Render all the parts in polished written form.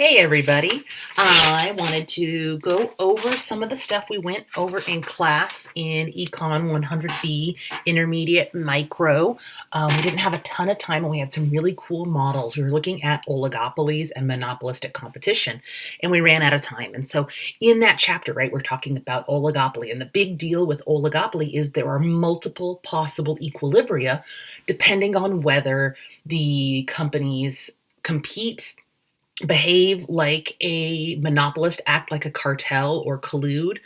Hey everybody, I wanted to go over some of the stuff we went over in class in Econ 100B, Intermediate Micro. We didn't have a ton of time and we had some really cool models. We were looking at oligopolies and monopolistic competition and we ran out of time. And so in that chapter, right, we're talking about oligopoly, and the big deal with oligopoly is there are multiple possible equilibria depending on whether the companies compete, behave like a monopolist, act like a cartel or collude,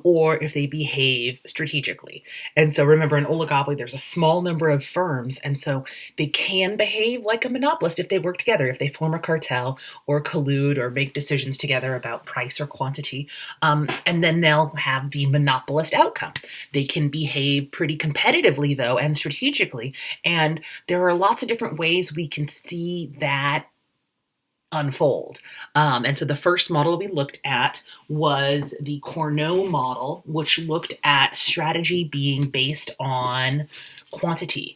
or if they behave strategically. And so remember, in oligopoly, there's a small number of firms, and so they can behave like a monopolist if they work together, if they form a cartel or collude or make decisions together about price or quantity, and then they'll have the monopolist outcome. They can behave pretty competitively, though, and strategically, and there are lots of different ways we can see that unfold. And so the first model we looked at was the Cornea Model, which looked at strategy being based on quantity.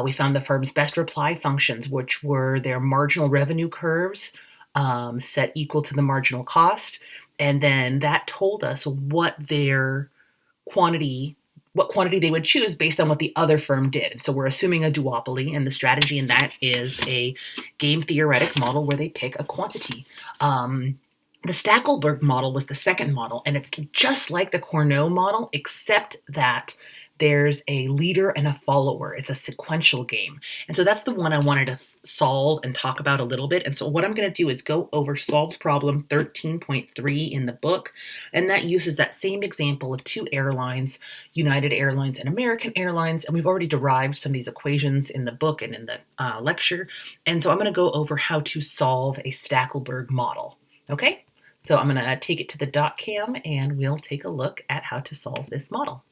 We found the firm's best reply functions, which were their marginal revenue curves set equal to the marginal cost. And then that told us what quantity they would choose based on what the other firm did. And so we're assuming a duopoly, and the strategy in that is a game theoretic model where they pick a quantity. The Stackleberg model was the second model, and it's just like the Cournot model, except that there's a leader and a follower. It's a sequential game. And so that's the one I wanted to solve and talk about a little bit. And so what I'm going to do is go over solved problem 13.3 in the book. And that uses that same example of two airlines, United Airlines and American Airlines. And we've already derived some of these equations in the book and in the lecture. And so I'm going to go over how to solve a Stackleberg model. Okay? So I'm going to take it to the dot cam and we'll take a look at how to solve this model.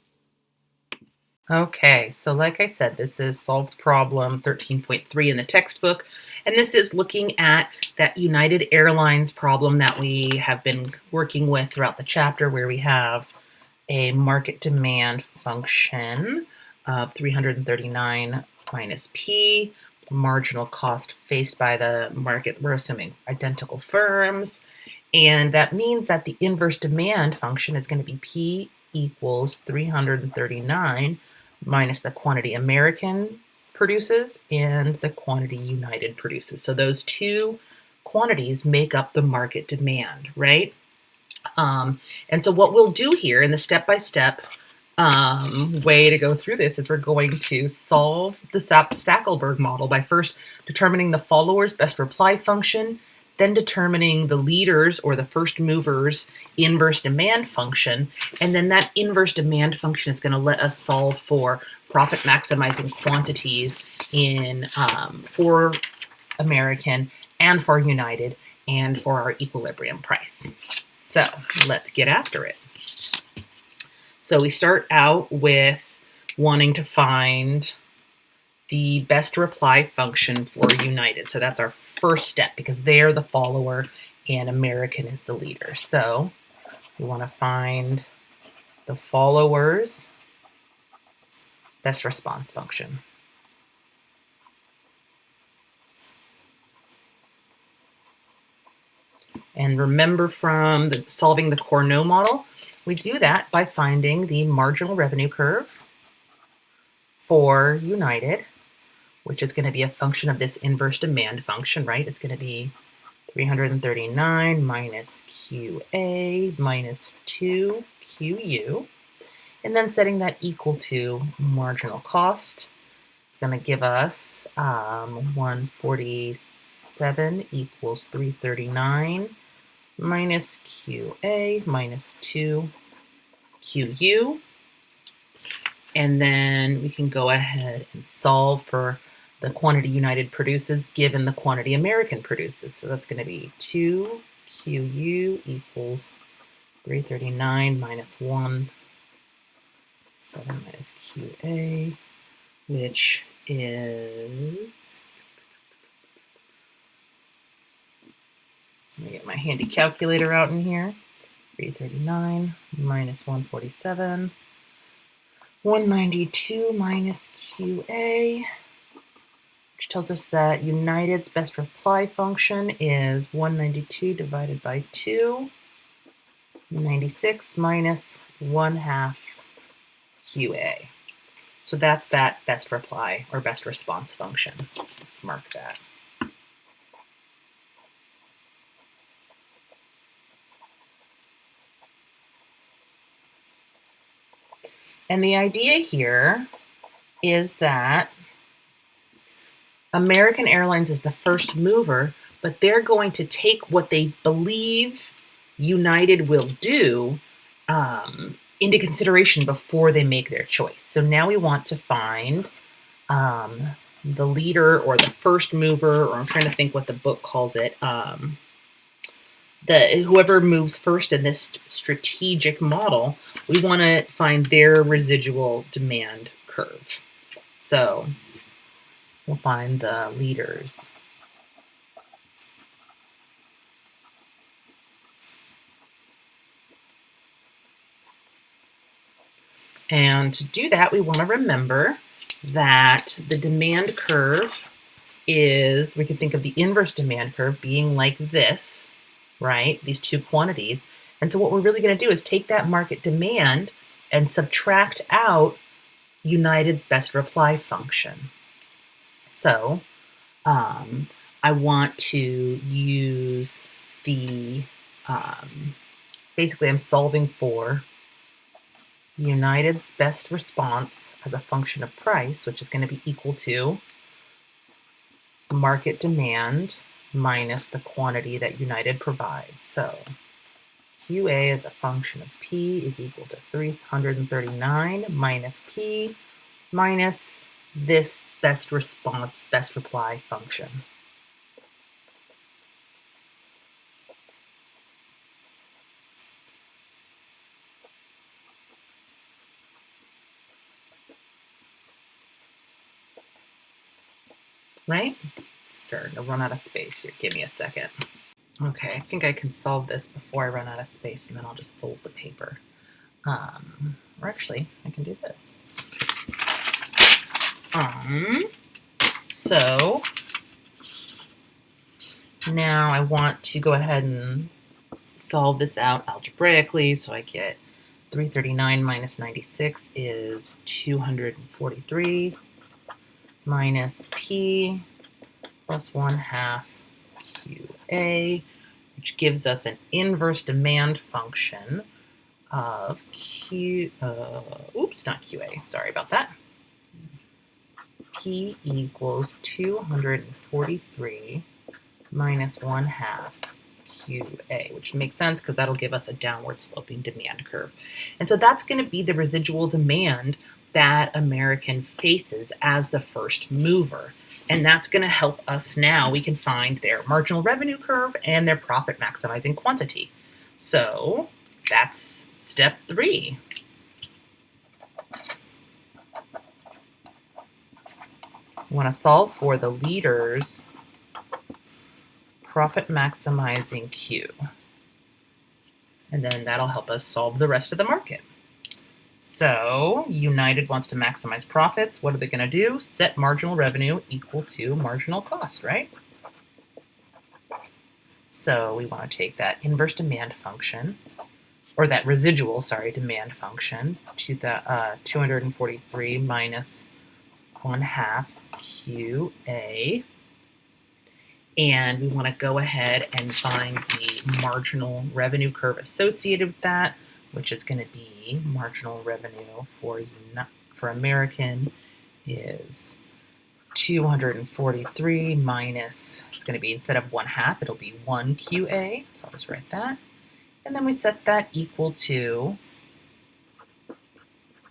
Okay, so like I said, this is solved problem 13.3 in the textbook, and this is looking at that United Airlines problem that we have been working with throughout the chapter, where we have a market demand function of 339 minus P, marginal cost faced by the market. We're assuming identical firms, and that means that the inverse demand function is going to be P equals 339 minus the quantity American produces and the quantity United produces. So those two quantities make up the market demand, right? And so what we'll do here in the step-by-step way to go through this is we're going to solve the Stackleberg model by first determining the follower's best reply function, then determining the leaders or the first movers inverse demand function, and then that inverse demand function is going to let us solve for profit maximizing quantities in for American and for United and for our equilibrium price. So let's get after it. So we start out with wanting to find the best reply function for United. So that's our first step because they're the follower and American is the leader. So we want to find the follower's best response function. And remember from solving the Cournot model, we do that by finding the marginal revenue curve for United, which is going to be a function of this inverse demand function, right? It's going to be 339 minus QA minus 2 QU, and then setting that equal to marginal cost. It's going to give us 147 equals 339 minus QA minus 2 QU. And then we can go ahead and solve for the quantity United produces given the quantity American produces. So that's going to be 2 QU equals 339 minus 1, 7 minus QA, which is, let me get my handy calculator out in here, 339 minus 147, 192 minus QA, which tells us that United's best reply function is 192 divided by 2, 96 minus 1/2 QA. So that's that best reply or best response function. Let's mark that. And the idea here is that American Airlines is the first mover, but they're going to take what they believe United will do into consideration before they make their choice. So now we want to find the leader or the first mover, or I'm trying to think what the book calls it, whoever moves first in this strategic model. We want to find their residual demand curve. So we'll find the leaders. And to do that, we want to remember that the demand curve is, we can think of the inverse demand curve being like this, right? These two quantities. And so what we're really going to do is take that market demand and subtract out United's best reply function. So I want to use the, basically I'm solving for United's best response as a function of price, which is going to be equal to market demand minus the quantity that United provides. So QA as a function of P is equal to 339 minus P minus this best response, best reply function. Right? Starting to run out of space here. Give me a second. Okay, I think I can solve this before I run out of space, and then I'll just fold the paper. Or actually, I can do this. So now I want to go ahead and solve this out algebraically. So I get 339 minus 96 is 243 minus P plus 1/2 QA, which gives us an inverse demand function of not QA, sorry about that. P equals 243 minus 1/2 QA, which makes sense because that'll give us a downward sloping demand curve. And so that's going to be the residual demand that American faces as the first mover. And that's going to help us now. We can find their marginal revenue curve and their profit maximizing quantity. So that's step 3. We want to solve for the leader's profit maximizing Q. And then that'll help us solve the rest of the market. So United wants to maximize profits. What are they going to do? Set marginal revenue equal to marginal cost, right? So we want to take that inverse demand function, or that residual, demand function, to the 243 minus 1/2 QA. And we want to go ahead and find the marginal revenue curve associated with that, which is going to be marginal revenue for American is 243 minus, it's going to be, instead of 1/2, it'll be 1 QA. So I'll just write that. And then we set that equal to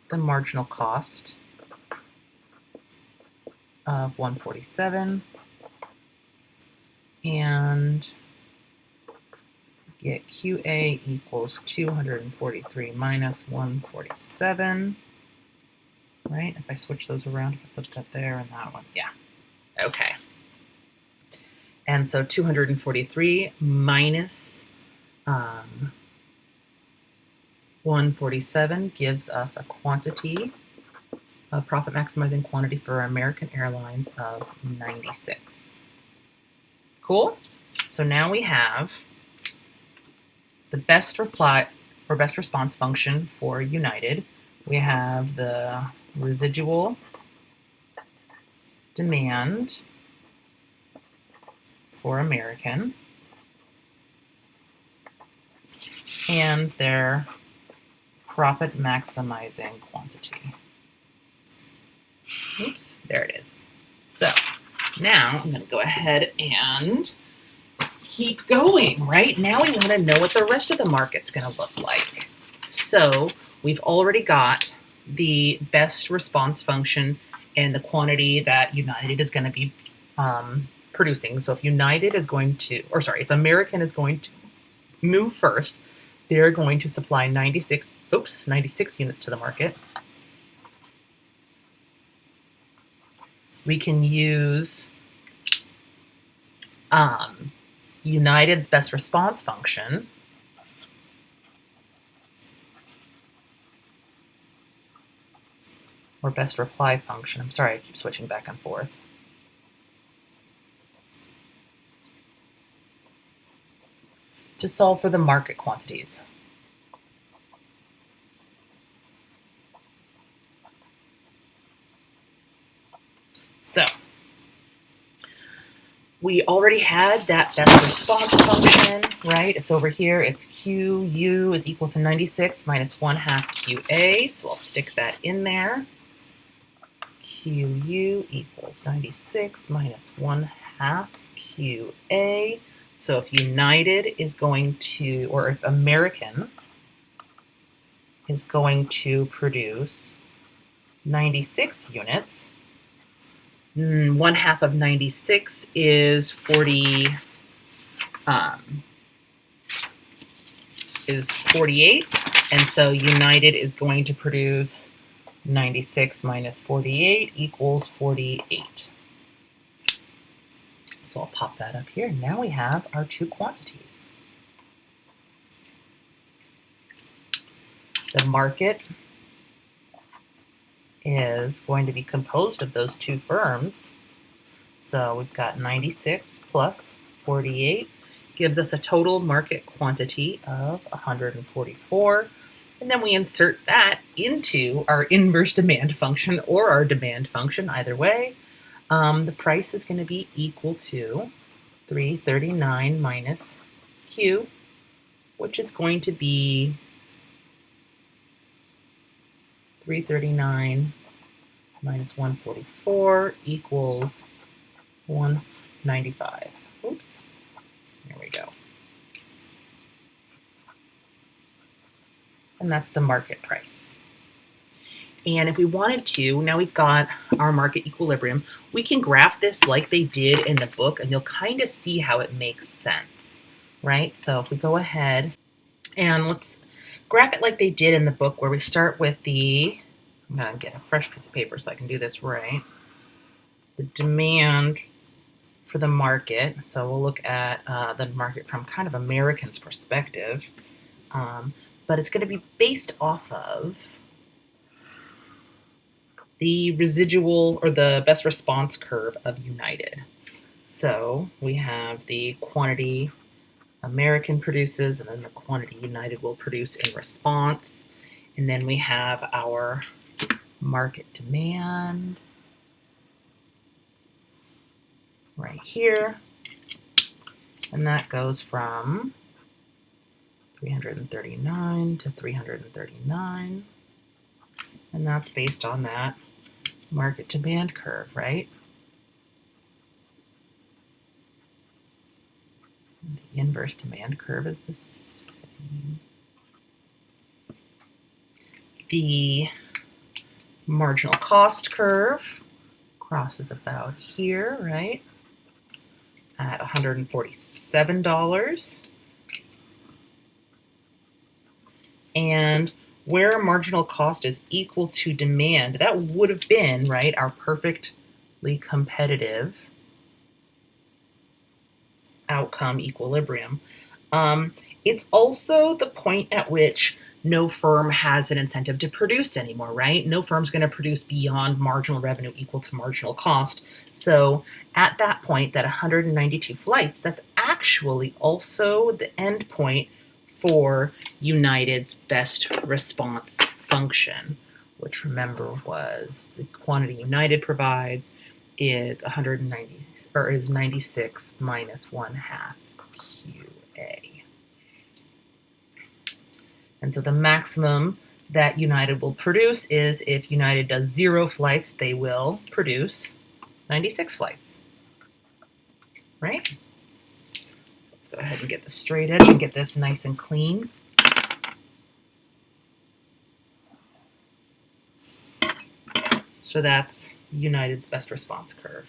the marginal cost of 147. And get QA equals 243 minus 147, right? If I switch those around, if I put that there and that one, yeah, okay. And so 243 minus 147 gives us a quantity profit maximizing quantity for American Airlines of 96. Cool. So now we have the best reply or best response function for United. We have the residual demand for American and their profit maximizing quantity. Oops, there it is. So now I'm going to go ahead and keep going, right? Now we want to know what the rest of the market's going to look like. So we've already got the best response function and the quantity that United is going to be producing. So if United is going to, or sorry, if American is going to move first, they're going to supply 96 units to the market. We can use United's best response function or best reply function. I'm sorry, I keep switching back and forth. To solve for the market quantities. So we already had that best response function, right? It's over here. It's QU is equal to 96 minus 1/2 QA. So I'll stick that in there. QU equals 96 minus 1/2 QA. So if United is going to, or if American is going to produce 96 units, 1/2 of 96 is 48, and so United is going to produce 96 minus 48 equals 48. So I'll pop that up here. Now we have our two quantities. The market is going to be composed of those two firms. So we've got 96 plus 48 gives us a total market quantity of 144. And then we insert that into our inverse demand function or our demand function, either way. The price is going to be equal to 339 minus Q, which is going to be 339 minus 144 equals 195. Oops, there we go. And that's the market price. And if we wanted to, now we've got our market equilibrium, we can graph this like they did in the book, and you'll kind of see how it makes sense, right? So if we go ahead and let's graph it like they did in the book, where we start with I'm going to get a fresh piece of paper so I can do this right. The demand for the market. So we'll look at the market from kind of American's perspective, but it's going to be based off of the residual or the best response curve of United. So we have the quantity American produces and then the quantity United will produce in response. And then we have our market demand right here. And that goes from 339 to 339. And that's based on that market demand curve, right? The inverse demand curve is the same. The marginal cost curve crosses about here, right? At $147. And where marginal cost is equal to demand, that would have been, right, our perfectly competitive outcome equilibrium. It's also the point at which no firm has an incentive to produce anymore, right? No firm's going to produce beyond marginal revenue equal to marginal cost. So at that point, that 192 flights, that's actually also the end point for United's best response function, which remember was the quantity United provides is 190 or is 96 minus 1/2 QA. And so the maximum that United will produce is if United does 0 flights, they will produce 96 flights, right? Let's go ahead and get this straight edge and get this nice and clean. So that's United's best response curve.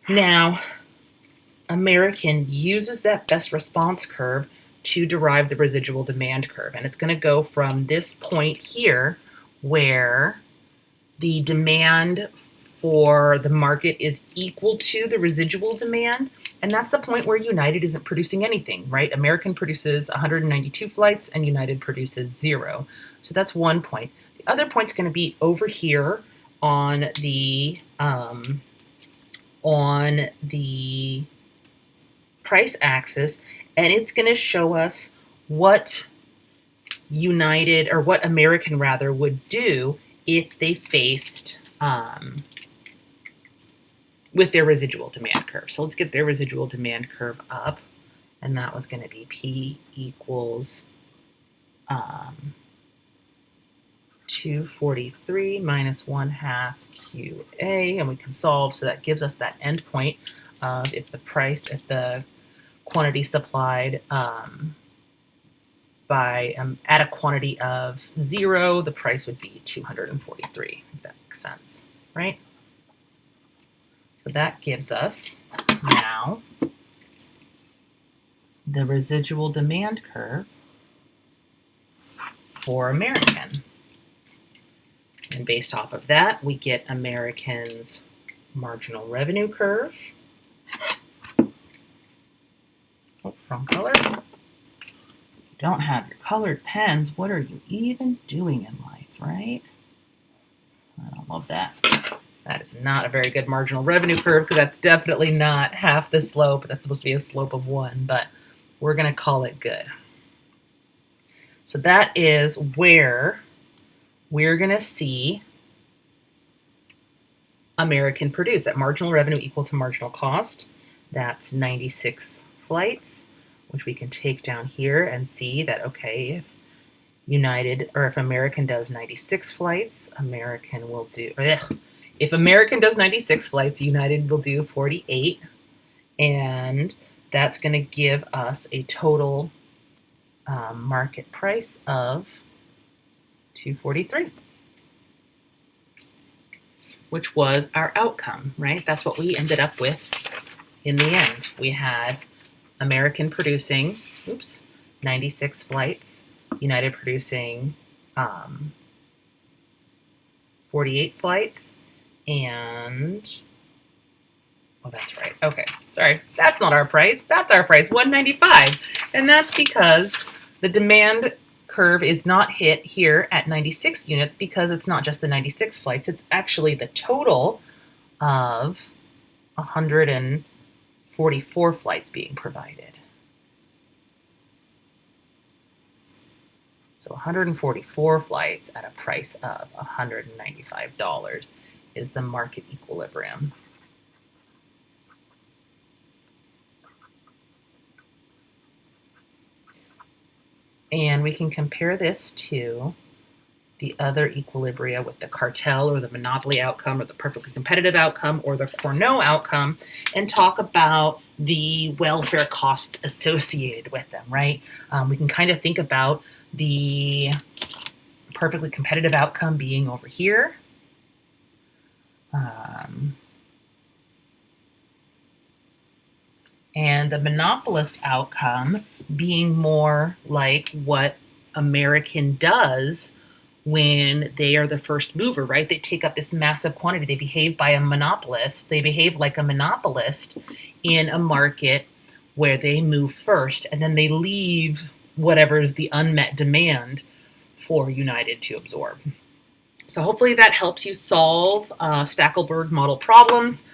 Now, American uses that best response curve to derive the residual demand curve. And it's going to go from this point here where the demand for the market is equal to the residual demand. And that's the point where United isn't producing anything, right? American produces 192 flights and United produces 0. So that's one point. The other point's going to be over here on the price axis, and it's going to show us what United, or what American rather, would do if they faced with their residual demand curve. So let's get their residual demand curve up, and that was going to be P equals 243 minus 1/2 QA, and we can solve, so that gives us that end point of if the quantity supplied at a quantity of 0, the price would be 243, if that makes sense, right? So that gives us now the residual demand curve for American. And based off of that, we get American's marginal revenue curve. Oh, wrong color. If you don't have your colored pens, what are you even doing in life, right? I don't love that. That is not a very good marginal revenue curve, because that's definitely not half the slope. That's supposed to be a slope of 1, but we're going to call it good. So that is where we're going to see American produce at marginal revenue equal to marginal cost. That's 96 flights, which we can take down here and see that, okay, if United, or if American does 96 flights, American will do, if American does 96 flights, United will do 48, and that's going to give us a total market price of 243, which was our outcome, right? That's what we ended up with in the end. We had American producing, 96 flights, United producing 48 flights, and, oh, that's right. Okay, sorry. That's not our price. That's our price, 195. And that's because the demand curve is not hit here at 96 units, because it's not just the 96 flights. It's actually the total of 144 flights being provided. So 144 flights at a price of $195 is the market equilibrium. And we can compare this to the other equilibria with the cartel or the monopoly outcome or the perfectly competitive outcome or the Cournot outcome, and talk about the welfare costs associated with them, right? We can kind of think about the perfectly competitive outcome being over here. And the monopolist outcome being more like what American does when they are the first mover, right? They take up this massive quantity. They behave by a monopolist. They behave like a monopolist in a market where they move first, and then they leave whatever is the unmet demand for United to absorb. So hopefully that helps you solve Stackleberg model problems.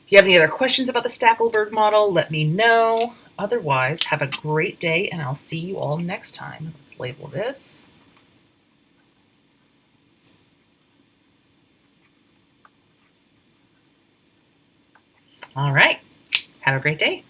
If you have any other questions about the Stackleberg model, let me know. Otherwise, have a great day, and I'll see you all next time. Let's label this. All right. Have a great day.